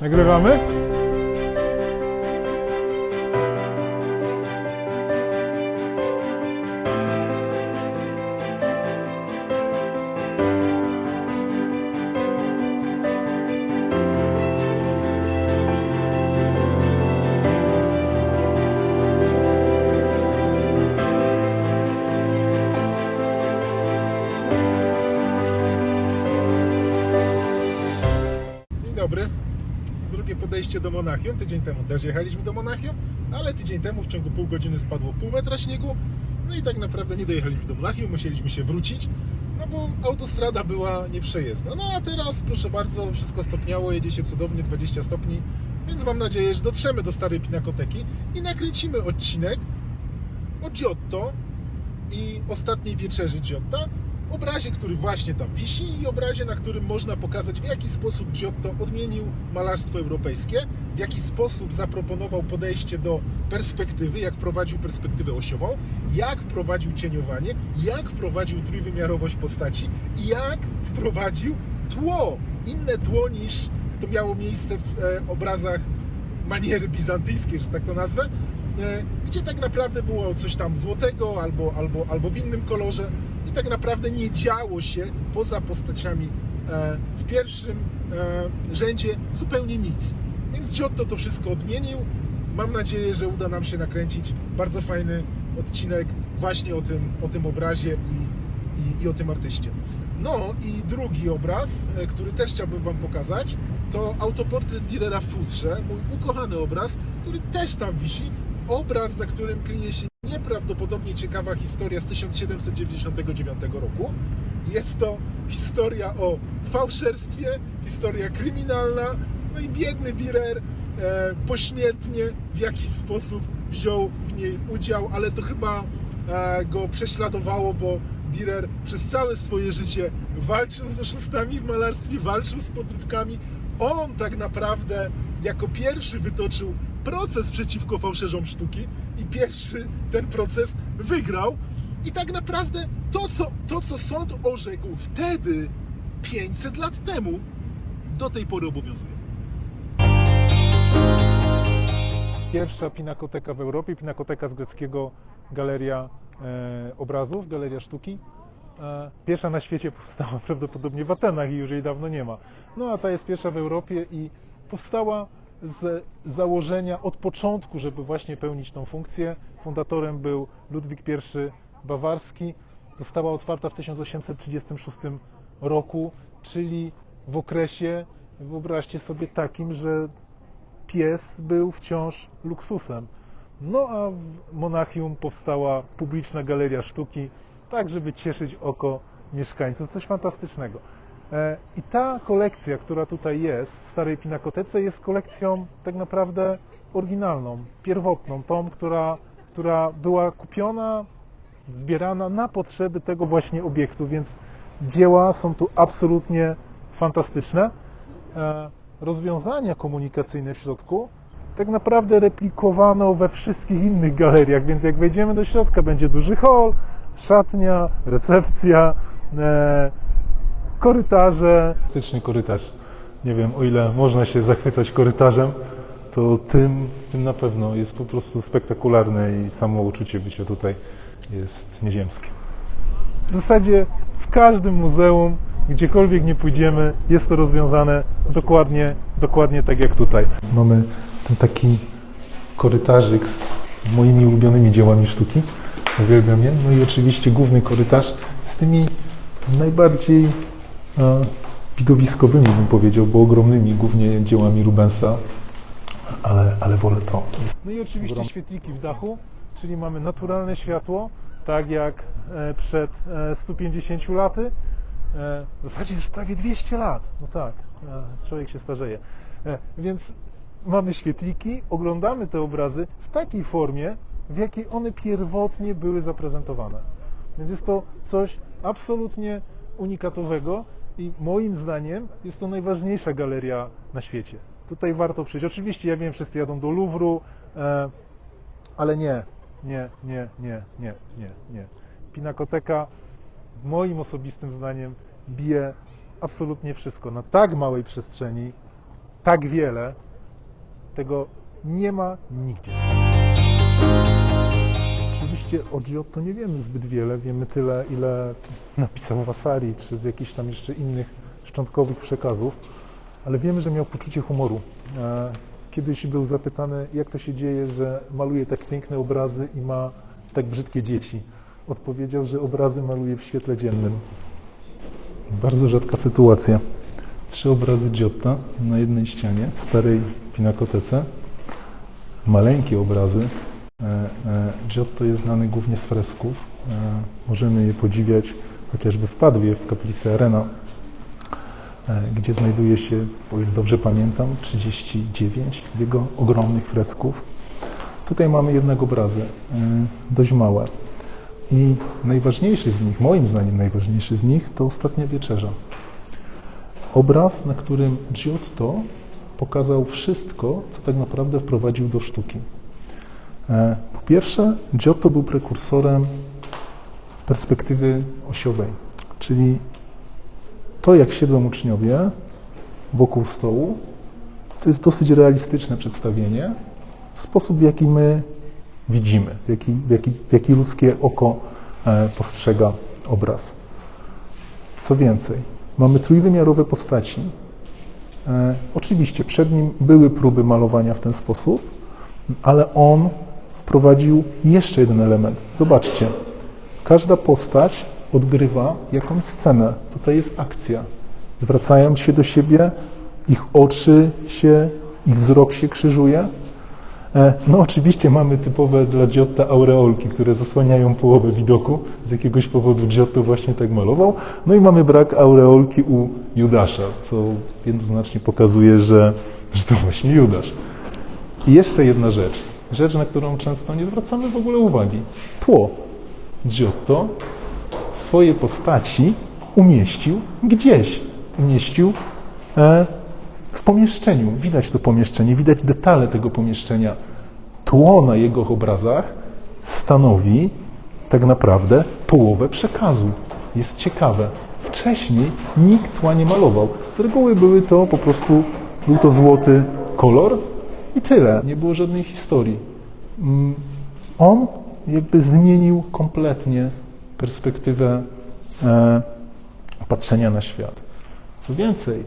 Nagrywamy? Dzień dobry. Drugie podejście do Monachium. Tydzień temu też jechaliśmy do Monachium, ale tydzień temu w ciągu pół godziny spadło pół metra śniegu. No i tak naprawdę nie dojechaliśmy do Monachium, musieliśmy się wrócić, no bo autostrada była nieprzejezdna. No a teraz, proszę bardzo, wszystko stopniało, jedzie się cudownie, 20 stopni, więc mam nadzieję, że dotrzemy do starej Pinakoteki i nakręcimy odcinek o Giotto i ostatniej wieczerzy Giotta, obrazie, który właśnie tam wisi i obrazie, na którym można pokazać, w jaki sposób Giotto odmienił malarstwo europejskie, w jaki sposób zaproponował podejście do perspektywy, jak wprowadził perspektywę osiową, jak wprowadził cieniowanie, jak wprowadził trójwymiarowość postaci i jak wprowadził tło, inne tło niż to miało miejsce w obrazach maniery bizantyjskiej, że tak to nazwę, gdzie tak naprawdę było coś tam złotego albo w innym kolorze i tak naprawdę nie działo się poza postaciami w pierwszym rzędzie zupełnie nic. Więc Giotto to wszystko odmienił. Mam nadzieję, że uda nam się nakręcić bardzo fajny odcinek właśnie o tym obrazie i o tym artyście. No i drugi obraz, który też chciałbym Wam pokazać, to autoportret Dürera w futrze, mój ukochany obraz, który też tam wisi. Obraz, za którym kryje się nieprawdopodobnie ciekawa historia z 1799 roku. Jest to historia o fałszerstwie, historia kryminalna, no i biedny Dürer pośmiertnie w jakiś sposób wziął w niej udział, ale to chyba go prześladowało, bo Dürer przez całe swoje życie walczył z oszustami w malarstwie, walczył z podróbkami. On tak naprawdę jako pierwszy wytoczył proces przeciwko fałszerzom sztuki i pierwszy ten proces wygrał. I tak naprawdę to, co sąd orzekł wtedy, 500 lat temu, do tej pory obowiązuje. Pierwsza pinakoteka w Europie, pinakoteka z greckiego, galeria obrazów, galeria sztuki. Pierwsza na świecie powstała prawdopodobnie w Atenach i już jej dawno nie ma. No a ta jest pierwsza w Europie i powstała z założenia od początku, żeby właśnie pełnić tą funkcję. Fundatorem był Ludwik I Bawarski. Została otwarta w 1836 roku, czyli w okresie, wyobraźcie sobie, takim, że pies był wciąż luksusem. No a w Monachium powstała publiczna galeria sztuki, tak żeby cieszyć oko mieszkańców. Coś fantastycznego. I ta kolekcja, która tutaj jest w starej Pinakotece, jest kolekcją tak naprawdę oryginalną, pierwotną, tą, która była kupiona, zbierana na potrzeby tego właśnie obiektu, więc dzieła są tu absolutnie fantastyczne. Rozwiązania komunikacyjne w środku tak naprawdę replikowano we wszystkich innych galeriach, więc jak wejdziemy do środka, będzie duży hol, szatnia, recepcja, korytarze. Fantastyczny korytarz. Nie wiem, o ile można się zachwycać korytarzem, to tym na pewno jest po prostu spektakularne i samo uczucie bycia tutaj jest nieziemskie. W zasadzie w każdym muzeum, gdziekolwiek nie pójdziemy, jest to rozwiązane dokładnie tak jak tutaj. Mamy ten taki korytarzyk z moimi ulubionymi dziełami sztuki. Uwielbiam je. No i oczywiście główny korytarz z tymi najbardziej widowiskowymi, bym powiedział, bo ogromnymi, głównie dziełami Rubensa, ale wolę to. No i oczywiście świetliki w dachu, czyli mamy naturalne światło, tak jak przed 150 laty, w zasadzie już prawie 200 lat, no tak, człowiek się starzeje, więc mamy świetliki, oglądamy te obrazy w takiej formie, w jakiej one pierwotnie były zaprezentowane. Więc jest to coś absolutnie unikatowego i moim zdaniem jest to najważniejsza galeria na świecie. Tutaj warto przyjść. Oczywiście ja wiem, wszyscy jadą do Louvru, ale nie. Pinakoteka moim osobistym zdaniem bije absolutnie wszystko. Na tak małej przestrzeni tak wiele, tego nie ma nigdzie. Oczywiście o Giotto nie wiemy zbyt wiele, wiemy tyle, ile napisał Vasari, czy z jakichś tam jeszcze innych szczątkowych przekazów, ale wiemy, że miał poczucie humoru. Kiedyś był zapytany, jak to się dzieje, że maluje tak piękne obrazy i ma tak brzydkie dzieci. Odpowiedział, że obrazy maluje w świetle dziennym. Bardzo rzadka sytuacja. 3 obrazy Giotta na jednej ścianie w starej pinakotece. Maleńkie obrazy. Giotto jest znany głównie z fresków. Możemy je podziwiać chociażby w Padwie, w kaplicy Arena, gdzie znajduje się, o ile dobrze pamiętam, 39 jego ogromnych fresków. Tutaj mamy jednak obrazy, dość małe. I najważniejszy z nich, moim zdaniem najważniejszy z nich, to Ostatnia Wieczerza. Obraz, na którym Giotto pokazał wszystko, co tak naprawdę wprowadził do sztuki. Po pierwsze, Giotto był prekursorem perspektywy osiowej, czyli to, jak siedzą uczniowie wokół stołu, to jest dosyć realistyczne przedstawienie, sposób, w jaki my widzimy, w jaki ludzkie oko postrzega obraz. Co więcej, mamy trójwymiarowe postaci. Oczywiście przed nim były próby malowania w ten sposób, ale on wprowadził jeszcze jeden element. Zobaczcie, każda postać odgrywa jakąś scenę. Tutaj jest akcja. Zwracają się do siebie, ich oczy ich wzrok się krzyżuje. No oczywiście mamy typowe dla Giotta aureolki, które zasłaniają połowę widoku. Z jakiegoś powodu Giotto właśnie tak malował. No i mamy brak aureolki u Judasza, co jednoznacznie pokazuje, że to właśnie Judasz. I jeszcze jedna rzecz, na którą często nie zwracamy w ogóle uwagi. Tło. Giotto swoje postaci umieścił gdzieś. Umieścił w pomieszczeniu. Widać to pomieszczenie, widać detale tego pomieszczenia. Tło na jego obrazach stanowi tak naprawdę połowę przekazu. Jest ciekawe. Wcześniej nikt tła nie malował. Z reguły był to złoty kolor i tyle. Nie było żadnej historii. On jakby zmienił kompletnie perspektywę patrzenia na świat. Co więcej,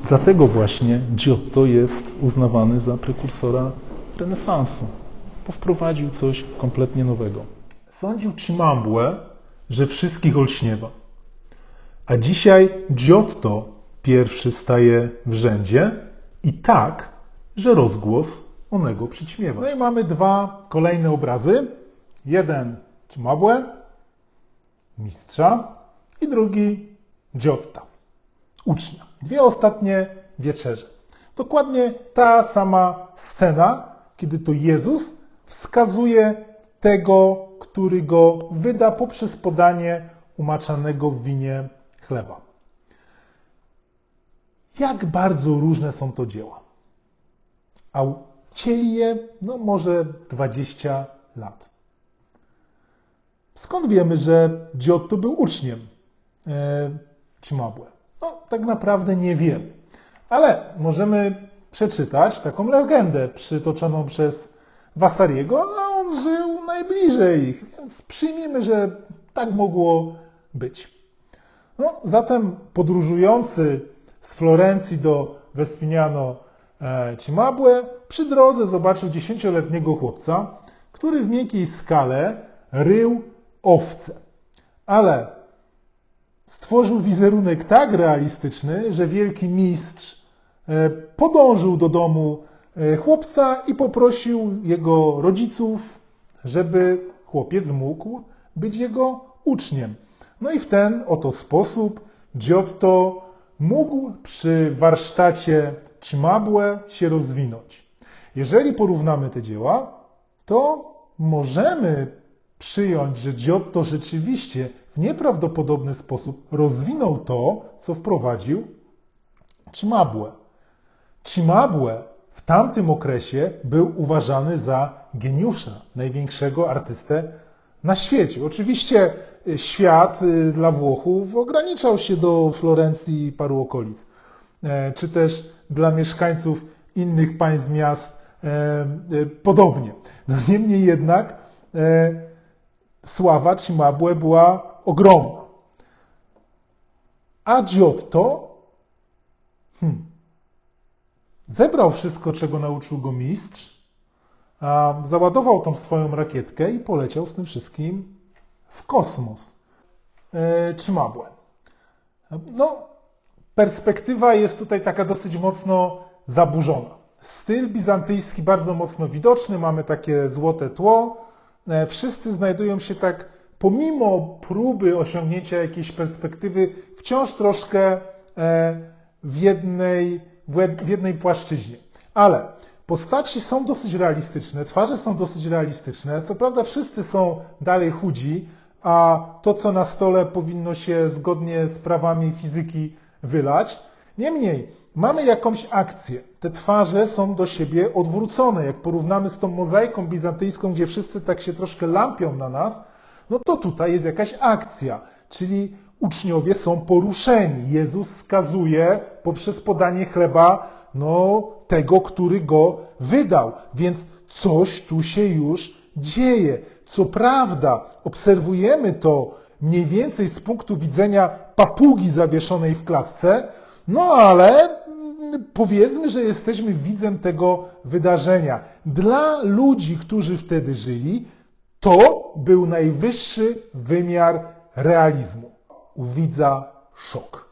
dlatego właśnie Giotto jest uznawany za prekursora renesansu, bo wprowadził coś kompletnie nowego. Sądził Cimabue, że wszystkich olśniewa. A dzisiaj Giotto pierwszy staje w rzędzie i tak, że rozgłos onego przyćmiewa. No i mamy 2 kolejne obrazy. Jeden Cimabue, mistrza, i drugi Giotta, ucznia. 2 ostatnie wieczerze. Dokładnie ta sama scena, kiedy to Jezus wskazuje tego, który go wyda poprzez podanie umaczanego w winie chleba. Jak bardzo różne są to dzieła. A cieli je, może 20 lat. Skąd wiemy, że Giotto był uczniem Cimabue? Tak naprawdę nie wiemy. Ale możemy przeczytać taką legendę przytoczoną przez Vasariego, a on żył najbliżej ich, więc przyjmijmy, że tak mogło być. Zatem podróżujący z Florencji do Vespignano Cimabue przy drodze zobaczył 10-letniego chłopca, który w miękkiej skale rył owce. Ale stworzył wizerunek tak realistyczny, że wielki mistrz podążył do domu chłopca i poprosił jego rodziców, żeby chłopiec mógł być jego uczniem. No i w ten oto sposób Giotto mógł przy warsztacie Cimabue się rozwinąć. Jeżeli porównamy te dzieła, to możemy przyjąć, że Giotto rzeczywiście w nieprawdopodobny sposób rozwinął to, co wprowadził Cimabue. Cimabue w tamtym okresie był uważany za geniusza, największego artystę na świecie. Oczywiście świat dla Włochów ograniczał się do Florencji i paru okolic. czy też dla mieszkańców innych państw, miast podobnie. No niemniej jednak sława Cimabue była ogromna. A Giotto zebrał wszystko, czego nauczył go mistrz, załadował tą swoją rakietkę i poleciał z tym wszystkim w kosmos. Cimabue. No, perspektywa jest tutaj taka dosyć mocno zaburzona. Styl bizantyjski bardzo mocno widoczny, mamy takie złote tło. Wszyscy znajdują się tak, pomimo próby osiągnięcia jakiejś perspektywy, wciąż troszkę w jednej płaszczyźnie. Ale postaci są dosyć realistyczne, twarze są dosyć realistyczne. Co prawda wszyscy są dalej chudzi, a to, co na stole, powinno się zgodnie z prawami fizyki wylać. Niemniej, mamy jakąś akcję. Te twarze są do siebie odwrócone. Jak porównamy z tą mozaiką bizantyjską, gdzie wszyscy tak się troszkę lampią na nas, no to tutaj jest jakaś akcja. Czyli uczniowie są poruszeni. Jezus skazuje poprzez podanie chleba tego, który go wydał. Więc coś tu się już dzieje. Co prawda, obserwujemy to mniej więcej z punktu widzenia papugi zawieszonej w klatce, no ale powiedzmy, że jesteśmy widzem tego wydarzenia. Dla ludzi, którzy wtedy żyli, to był najwyższy wymiar realizmu. U widza szok.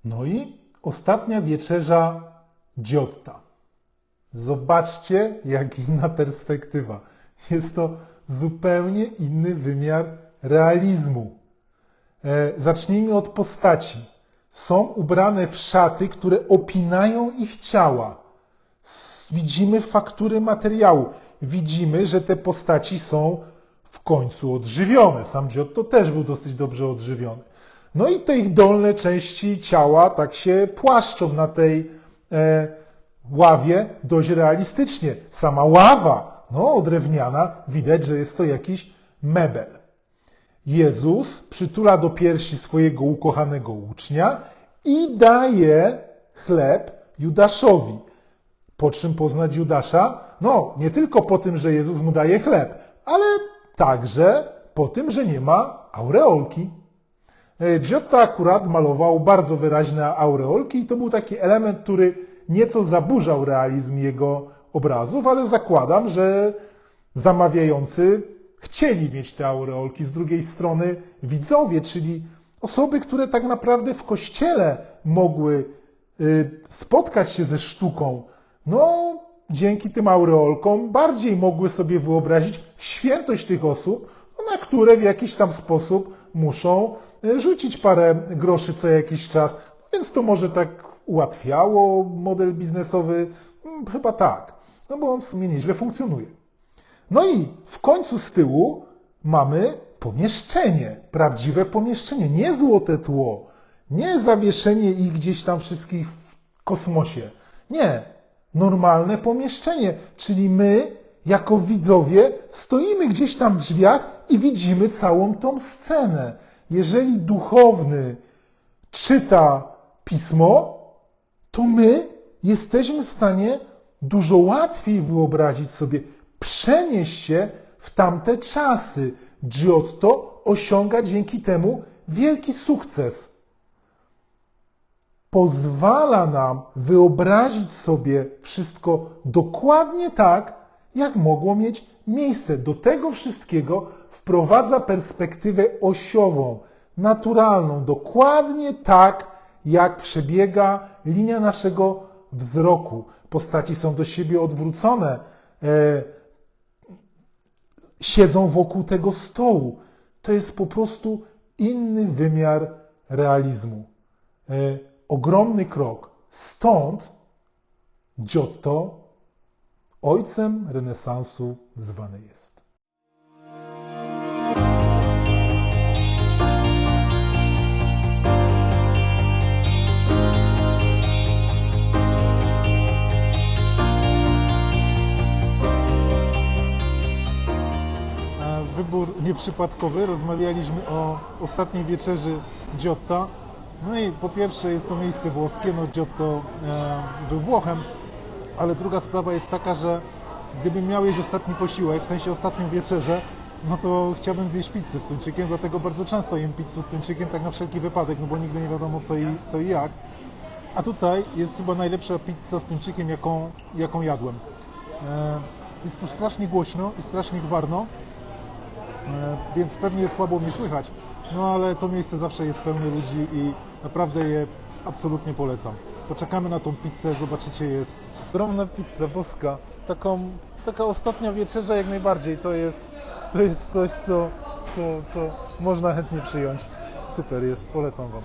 No i ostatnia wieczerza Giotta. Zobaczcie, jak inna perspektywa. Jest to zupełnie inny wymiar realizmu. Zacznijmy od postaci. Są ubrane w szaty, które opinają ich ciała. Widzimy faktury materiału. Widzimy, że te postaci są w końcu odżywione. Sam Giotto też był dosyć dobrze odżywiony. No i te ich dolne części ciała tak się płaszczą na tej ławie dość realistycznie. Sama ława, drewniana, widać, że jest to jakiś mebel. Jezus przytula do piersi swojego ukochanego ucznia i daje chleb Judaszowi. Po czym poznać Judasza? No, nie tylko po tym, że Jezus mu daje chleb, ale także po tym, że nie ma aureolki. Giotto akurat malował bardzo wyraźne aureolki i to był taki element, który nieco zaburzał realizm jego obrazów, ale zakładam, że zamawiający chcieli mieć te aureolki. Z drugiej strony widzowie, czyli osoby, które tak naprawdę w kościele mogły spotkać się ze sztuką, dzięki tym aureolkom bardziej mogły sobie wyobrazić świętość tych osób, na które w jakiś tam sposób muszą rzucić parę groszy co jakiś czas. Więc to może tak ułatwiało model biznesowy? Chyba tak, bo on w sumie nieźle funkcjonuje. No i w końcu z tyłu mamy pomieszczenie, prawdziwe pomieszczenie, nie złote tło, nie zawieszenie ich gdzieś tam wszystkich w kosmosie. Nie, normalne pomieszczenie, czyli my jako widzowie stoimy gdzieś tam w drzwiach i widzimy całą tą scenę. Jeżeli duchowny czyta pismo, to my jesteśmy w stanie dużo łatwiej wyobrazić sobie, przenieść się w tamte czasy. Giotto osiąga dzięki temu wielki sukces. Pozwala nam wyobrazić sobie wszystko dokładnie tak, jak mogło mieć miejsce. Do tego wszystkiego wprowadza perspektywę osiową, naturalną, dokładnie tak, jak przebiega linia naszego wzroku. Postaci są do siebie odwrócone, siedzą wokół tego stołu. To jest po prostu inny wymiar realizmu. Ogromny krok. Stąd Giotto ojcem renesansu zwany jest. nieprzypadkowy. Rozmawialiśmy o ostatniej wieczerzy Giotta. No i po pierwsze jest to miejsce włoskie, no Giotto był Włochem, ale druga sprawa jest taka, że gdybym miał jeść ostatni posiłek, w sensie ostatnią wieczerzę, no to chciałbym zjeść pizzę z tuńczykiem, dlatego bardzo często jem pizzę z tuńczykiem, tak na wszelki wypadek, no bo nigdy nie wiadomo co i jak. A tutaj jest chyba najlepsza pizza z tuńczykiem, jaką jadłem. Jest tu strasznie głośno i strasznie gwarno, więc pewnie słabo mnie słychać, no ale to miejsce zawsze jest pełne ludzi i naprawdę je absolutnie polecam. Poczekamy na tą pizzę, zobaczycie, jest ogromna pizza boska, taka ostatnia wieczerza jak najbardziej, to jest coś, co można chętnie przyjąć. Super jest, polecam Wam.